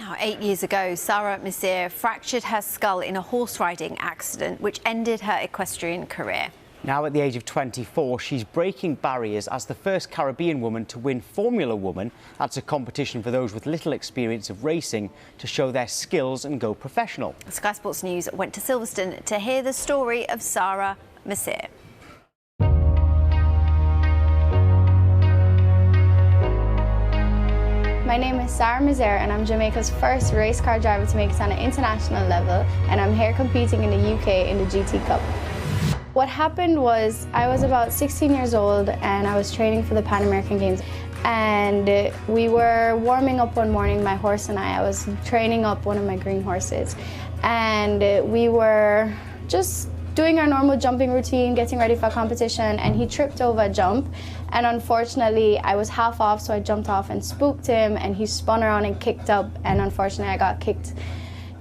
Now, 8 years ago, Sara Misir fractured her skull in a horse riding accident, which ended her equestrian career. Now, at the age of 24, she's breaking barriers as the first Caribbean woman to win Formula Woman. That's a competition for those with little experience of racing to show their skills and go professional. Sky Sports News went to Silverstone to hear the story of Sara Misir. My name is Sara Misir and I'm Jamaica's first race car driver to make it on an international level, and I'm here competing in the UK in the GT Cup. What happened was I was about 16 years old and I was training for the Pan American Games, and we were warming up one morning, my horse and I was training up one of my green horses, and we were just doing our normal jumping routine, getting ready for a competition, and he tripped over a jump, and unfortunately I was half off, so I jumped off and spooked him, and he spun around and kicked up, and unfortunately I got kicked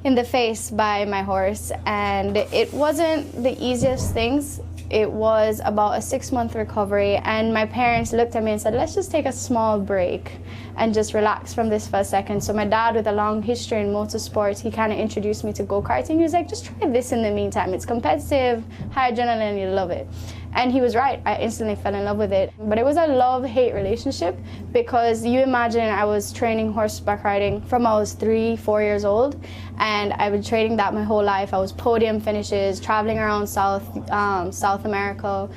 in the face by my horse. And it wasn't the easiest things. It was about a 6-month recovery, and my parents looked at me and said, let's just take a small break and just relax from this for a second. So my dad, with a long history in motorsports, he kind of introduced me to go-karting. He was like, just try this in the meantime. It's competitive, high adrenaline, you'll love it. And he was right. I instantly fell in love with it. But it was a love-hate relationship, because you imagine I was training horseback riding from I was 3-4 years old, and I've been training that my whole life. I was podium finishes, traveling around South America,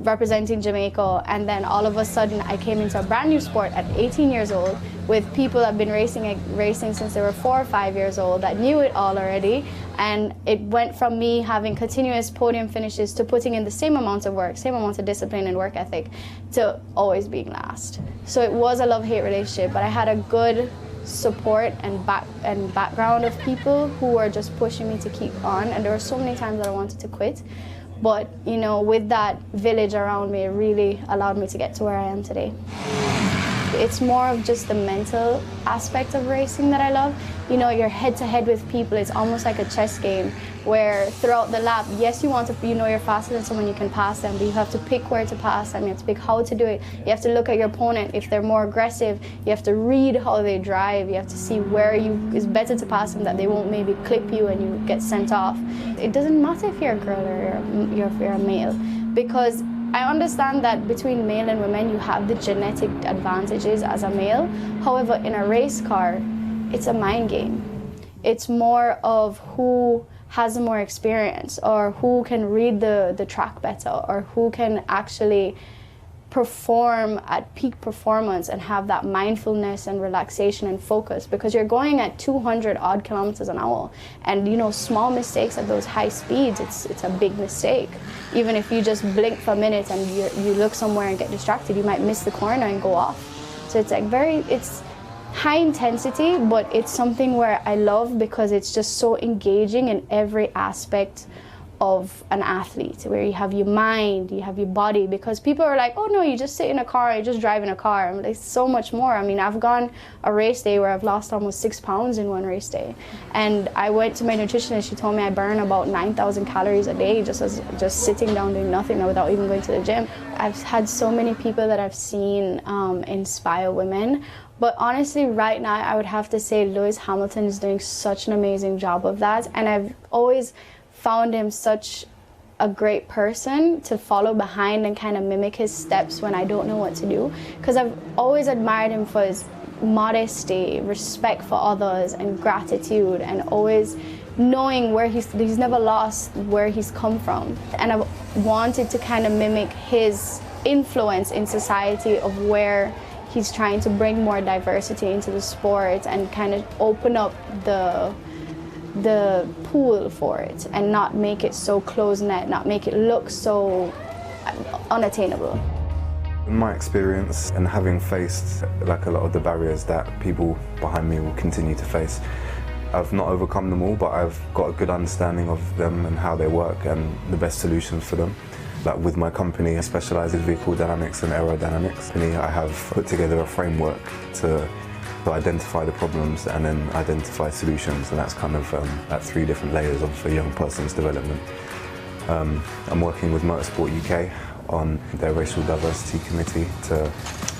representing Jamaica, and then all of a sudden I came into a brand new sport at 18 years old with people that have been racing since they were 4 or 5 years old that knew it all already, and it went from me having continuous podium finishes to putting in the same amount of work, same amount of discipline and work ethic, to always being last. So it was a love-hate relationship, but I had a good support and background of people who were just pushing me to keep on, and there were so many times that I wanted to quit. But, you know, with that village around me, it really allowed me to get to where I am today. It's more of just the mental aspect of racing that I love. You know, you're head-to-head with people. It's almost like a chess game where throughout the lap, yes, you want to, you know, you're faster than someone, you can pass them, but you have to pick where to pass them. You have to pick how to do it. You have to look at your opponent. If they're more aggressive, you have to read how they drive. You have to see where it's better to pass them, that they won't maybe clip you and you get sent off. It doesn't matter if you're a girl or if you're a male, because I understand that between male and women you have the genetic advantages as a male. However, in a race car, it's a mind game. It's more of who has more experience, or who can read the track better, or who can actually perform at peak performance and have that mindfulness and relaxation and focus, because you're going at 200 odd kilometers an hour, and you know, small mistakes at those high speeds, it's a big mistake. Even if you just blink for a minute and you look somewhere and get distracted, you might miss the corner and go off. So it's like it's high intensity, but it's something where I love, because it's just so engaging in every aspect of an athlete, where you have your mind, you have your body, because people are like, oh no, you just sit in a car, you just drive in a car. I'm like, so much more. I mean, I've gone a race day where I've lost almost 6 pounds in one race day, and I went to my nutritionist. She told me I burn about 9,000 calories a day just sitting down doing nothing without even going to the gym. I've had so many people that I've seen inspire women, but honestly right now I would have to say Lewis Hamilton is doing such an amazing job of that, and I've always found him such a great person to follow behind and kind of mimic his steps when I don't know what to do, because I've always admired him for his modesty, respect for others, and gratitude, and always knowing where he's never lost where he's come from. And I've wanted to kind of mimic his influence in society of where he's trying to bring more diversity into the sport and kind of open up the pool for it, and not make it so close-knit, not make it look so unattainable. In my experience, and having faced like a lot of the barriers that people behind me will continue to face, I've not overcome them all, but I've got a good understanding of them and how they work and the best solutions for them. Like with my company, I specialise in vehicle dynamics and aerodynamics. I have put together a framework to identify the problems and then identify solutions, and that's kind of at 3 different layers of a young person's development. I'm working with Motorsport UK on their racial diversity committee to,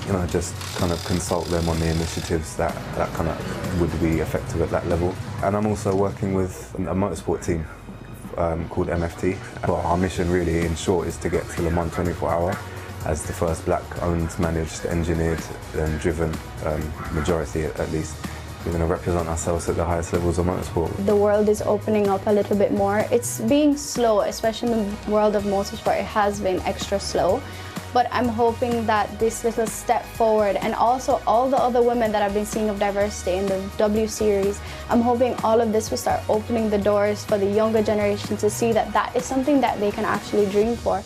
you know, just kind of consult them on the initiatives that kind of would be effective at that level. And I'm also working with a motorsport team called MFT. Well, our mission really, in short, is to get to Le Mans 24-hour as the first black-owned, managed, engineered and driven, majority at least. We're going to represent ourselves at the highest levels of motorsport. The world is opening up a little bit more. It's being slow, especially in the world of motorsport. It has been extra slow. But I'm hoping that this little step forward, and also all the other women that I've been seeing of diversity in the W Series, I'm hoping all of this will start opening the doors for the younger generation to see that that is something that they can actually dream for.